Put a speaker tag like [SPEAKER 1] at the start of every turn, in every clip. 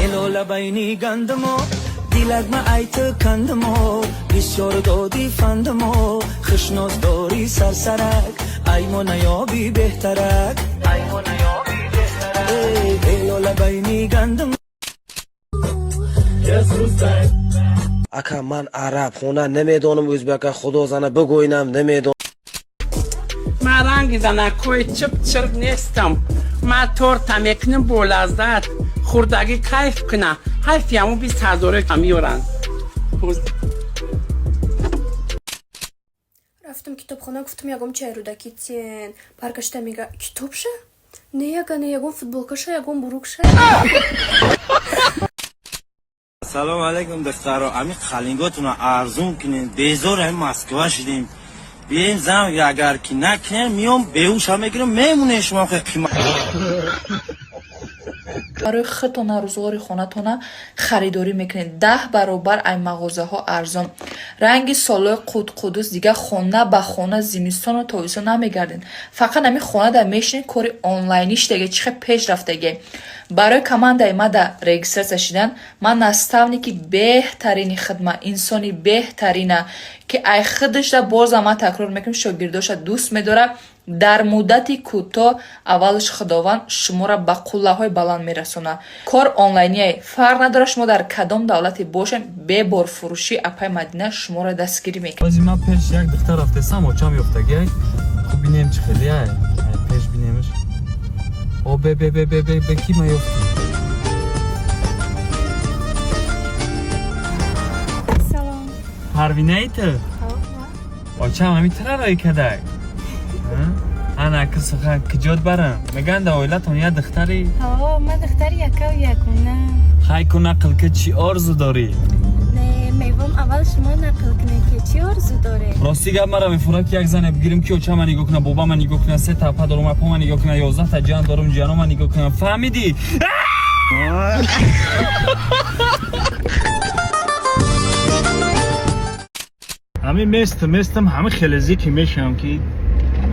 [SPEAKER 1] Elola bayni gandamo dilagma ayt kandamo Bisyar dodi fandamo Khishnos dori sarsarak Aymo nayobi behtarak Aymo nayobi behtarak Elola bayni gandamo
[SPEAKER 2] Aka man Arab xona nemidonim O'zbeka xudo zana بگوینم نمیدونم
[SPEAKER 3] من رنگ زنکوی چپ چرب نیستم من تورت میکنم با لذت خوردگی کیف کنم حیفی همون 20,000 میارن
[SPEAKER 4] رفتم کتابخانه گفتم یگم چای رودکی تین برگشتم میگه کتابشه؟ نه یگم فوتبالکشه یگم بروکشه
[SPEAKER 5] سلام علیکم دخترا امی خلینگاتون ارزون کنین بیزار هم مسکو شدیم بیایم زم اگر که نکنین میام بیهوش هم میگیرم میمونه شما قیمت
[SPEAKER 6] برای خودتون روزگار خونتون خریداری میکنید 10 برابر ای مغازه ها ارزان رنگ سالای قدس دیگه خونه به خونه زمستان و تابستان نمیگردین فقط همین خونه در میشین کاری آنلاینیش دیگه چه پیش رفتگی برای команда ما در رجیستر شدن من наставники بهترین خدمت انسانی بهترینه که ای خودش را باز ما تکرار میکنم شاگرداش دوست میداره در مدتی کوتاه اولش خداوند شما را به قله‌های بلند میرسونه کار آنلاینی فرق نداره شما در کدام دولتی باشین به بار فروشی اپای مدینه شما را دستگیری میکنه
[SPEAKER 7] بازی من پیش یک دختر رفته سم چم یافتگی خب بینیم چه خیلی پیش بینیمش او به کی ما یافتی
[SPEAKER 4] سلام
[SPEAKER 7] پروینه ایت آچم همی تره رای کدک انا که سخن کجاد برم میگن در اویلتون یه دختری
[SPEAKER 4] من دختری یکا و یکونه
[SPEAKER 7] خیلی کن نقل که چی آرزو داری
[SPEAKER 4] نه میوام اول شما نقل کنه که چی آرزو داره
[SPEAKER 7] راستی گب مرا میفوره که یک زنه بگیریم که اوچه من نگاه کنه بابا من نگاه کنه 3 تا پا دارم اپا من نگاه کنه 11 تا جان دارم جانو من نگاه کنه فهمیدی؟
[SPEAKER 8] همه مستم همه خلزی که میشم که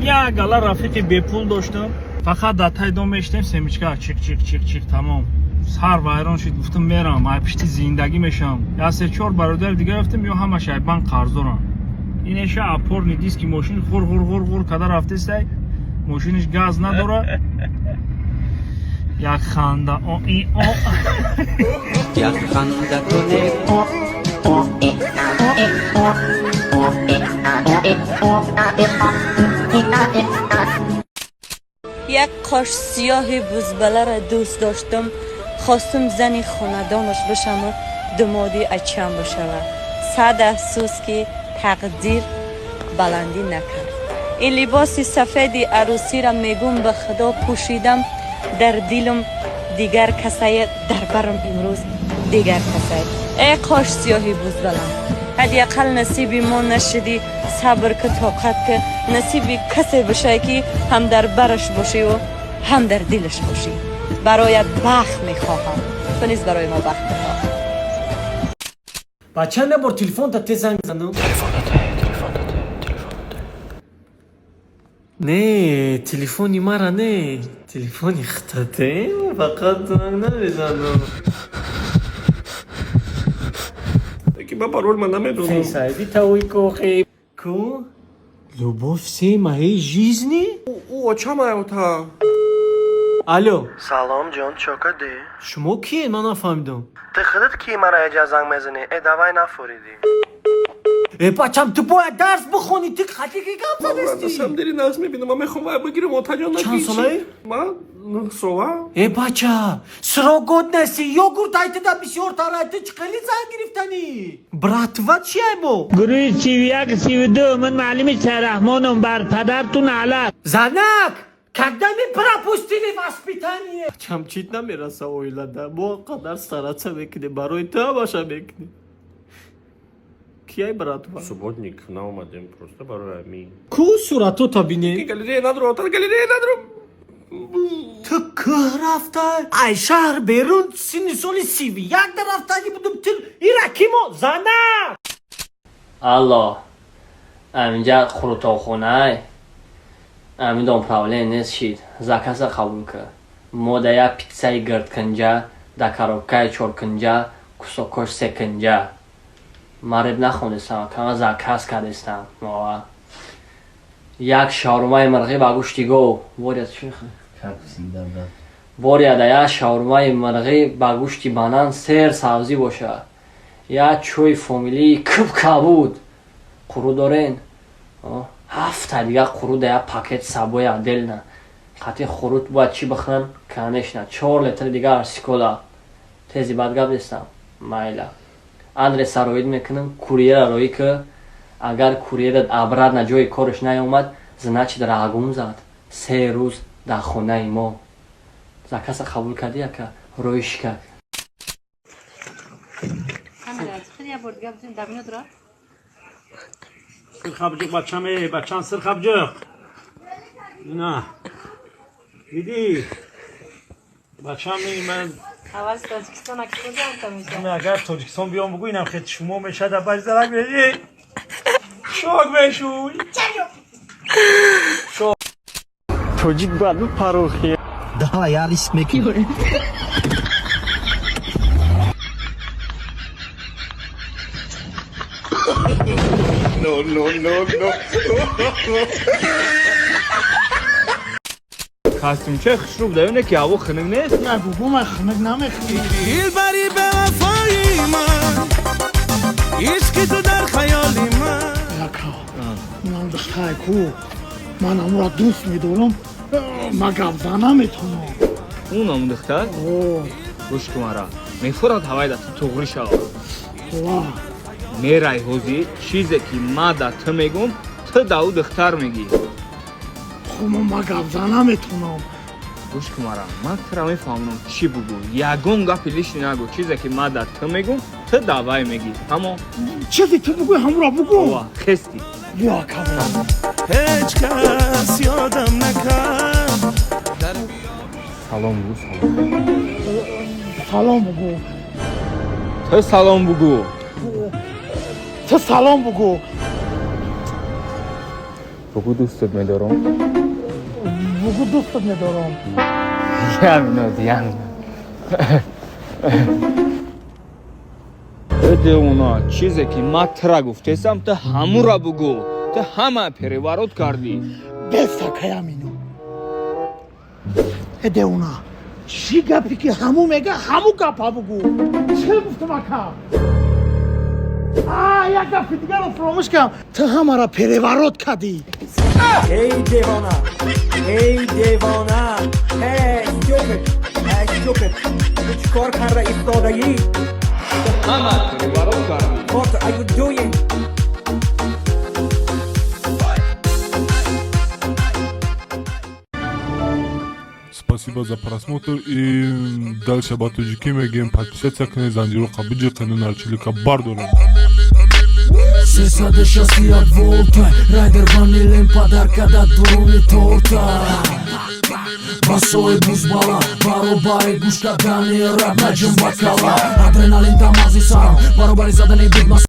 [SPEAKER 8] یا گلا رفیقی به پول داشتم فقط داتای دو میشتم سمیچکا چیک تمام سر وایران شد گفتم میرم ای پشتی زندگی میشم یا 3-4 برادر دیگه رفتم یا همه شای بانک قرض دارن اینش اپور نیست که ماشین غور کدا رفته سای ماشینش گاز نداره یک خنده
[SPEAKER 1] یک خنده کنه
[SPEAKER 9] یک قاش سیاه بزبله را دوست داشتم خواستم زنی خاندانش بشم و دمادی اچم بشم 100 افسوس که تقدیر بلندی نکرد این لباس سفید عروسی را میگم به خدا پوشیدم در دلم دیگر کسی در برم امروز دیگر کسی ای قاش سیاهی بزبله حداقل نصیبی ما نشدی صبر که طاقت که نصیبی کسی بشه که هم در برش باشی و هم در دلش باشی برایت بخت میخواهم تو نیز برای ما بخت میخواهم
[SPEAKER 2] بچه نبار تلفن تا تیز زنگ زنم نه تلفنی مرا نه تلفنی خطته فقط زنگ نمیزنم
[SPEAKER 8] که با پارول من نمیدونم
[SPEAKER 2] سایدی تاوی کوخی کو لوبوف سی ماهی جیزنی
[SPEAKER 8] او چه مایه تا
[SPEAKER 2] الو
[SPEAKER 10] سلام جان چاکده
[SPEAKER 2] شما کیه من نفهمیدم
[SPEAKER 10] خودت کی مرا اجازه زنگ میزنی ای دوای نفوریدی
[SPEAKER 2] ای بچم تو باید درس بخونی تو خطی که گم زدستی
[SPEAKER 8] من داری ناز میبینم من میخوام باید بگیرم متجان نکیشی
[SPEAKER 2] چند ساله؟
[SPEAKER 8] من 9 ساله
[SPEAKER 2] ای بچه سراغت نسی یوگورت ایت دا بسیار تارایت چقلی زن گرفتنی براتوا چی ای بو؟
[SPEAKER 11] گروه 31-32 من معلم شهرحمانم بر پدرتون علت
[SPEAKER 2] زنک کدمی پراپوستیلی واسپیتانیه بچم چیت نمیرسه اویلده با قدر سرطه بکنی برای تو باشه بکنی کیای براتوا؟
[SPEAKER 8] سبودنیک نامدیم پروسته برای امی
[SPEAKER 2] کو صورتو تا بینی؟
[SPEAKER 8] گلیریه ندارم اتر گلیریه ندارم
[SPEAKER 2] تو که رفته؟ ای شهر بیرون سینی سالی 31 در رفتگی بودم تل ایرکیمو زنه
[SPEAKER 12] الله امینجا خروتاخونه امین دام پراوله نیست شید زکاس قبول کرد ما در یک پیتزای گرد کنجا да коробкаи 4 кинҷа кусокош 3 кинҷа мариб нахонистам кама закас кардистам як шаурмаи мирғӣ ба гӯшти гов боряда як шаурмаи мирғӣ ба гӯшти банан сер сабзӣ бошад як чӯи фомилии кӯб кабуд қуру дорен 7 дига қуру да як пакет сабои отдельно қатъи хурут бояд чӣ бихӯрам конечно 4 литр дига арсикола тези бадгап нестам майла адреса роид мекунам курьера роӣ ки агар курьерат обратно ҷои кориш наёмад значит рагун зад 3 рӯз дар хонаи мо закаса қабул кардӣ ака роиш кард
[SPEAKER 8] Sırxabcıq bacham ey, bacham sırxabcıq. Na. Didi. Bacham ey men
[SPEAKER 9] اول تاجیکستان اکسپورت هم میشه
[SPEAKER 8] اگر تاجیکستان بیام بگو اینم خیلی شما میشه در بری زرک بری شاک بشوی شاک تاجیک باید پروخی
[SPEAKER 1] daha yaris mekin.
[SPEAKER 7] خواستم چه خشروب دارونه که هوا خنک نیست؟
[SPEAKER 8] نه بگو من خنک نمیخوری
[SPEAKER 1] دلبری به وفای من عشق تو در خیال من
[SPEAKER 8] من دختر کو من امرا دوست میدارم مگه افزانه میتونم
[SPEAKER 7] اونم دختر؟ گوش کن مرا میفورد هوای دست توغری شود میرای حوزی چیزی که ما در تو میگم تو داو دختر میگی
[SPEAKER 8] خب من مگه افزانه میتونم
[SPEAKER 7] گوش کن مرا من ترا میفهمم چی بگو یگون گپی لیش نگو چیزی که ما در تو میگم تو داوای میگی اما
[SPEAKER 8] چیزی تو بگو همرا بگو
[SPEAKER 7] خستی
[SPEAKER 8] بیا کبرم
[SPEAKER 1] هیچ کس یادم نکرد
[SPEAKER 7] سلام بگو
[SPEAKER 8] سلام بگو
[SPEAKER 7] تو سلام بگو
[SPEAKER 8] تو سلام بگو
[SPEAKER 7] بگو دوستت میدارم
[SPEAKER 8] بگو دوستت میدارم
[SPEAKER 7] یعنی بده اونا چیزی که ما ترا گفتم تو همون را بگو تو همه پریوارات کردی
[SPEAKER 8] بسا کیم اینو اده اونا چی گپی که همون میگه همون گپا بگو چه گفتم اکا یک گپی دیگر رو فراموش کردم تو همه را پریوارات کردی
[SPEAKER 2] ای دیوانه ای دیوانه ای stupid تو چیکار کرده ایستادگی
[SPEAKER 7] همه پریوارات کردی
[SPEAKER 2] What are you doing?
[SPEAKER 13] Спасибо за просмотр и дальше батуджики мегем подписаться к незанжиру кабиджи канал чилика бардолем.
[SPEAKER 1] Сесаде шаси як волта райдер ванилем подарка да дуруни торта басои бузбала баробари гушка дани раб наҷм бакала адреналин дамази сарам баробари задани буд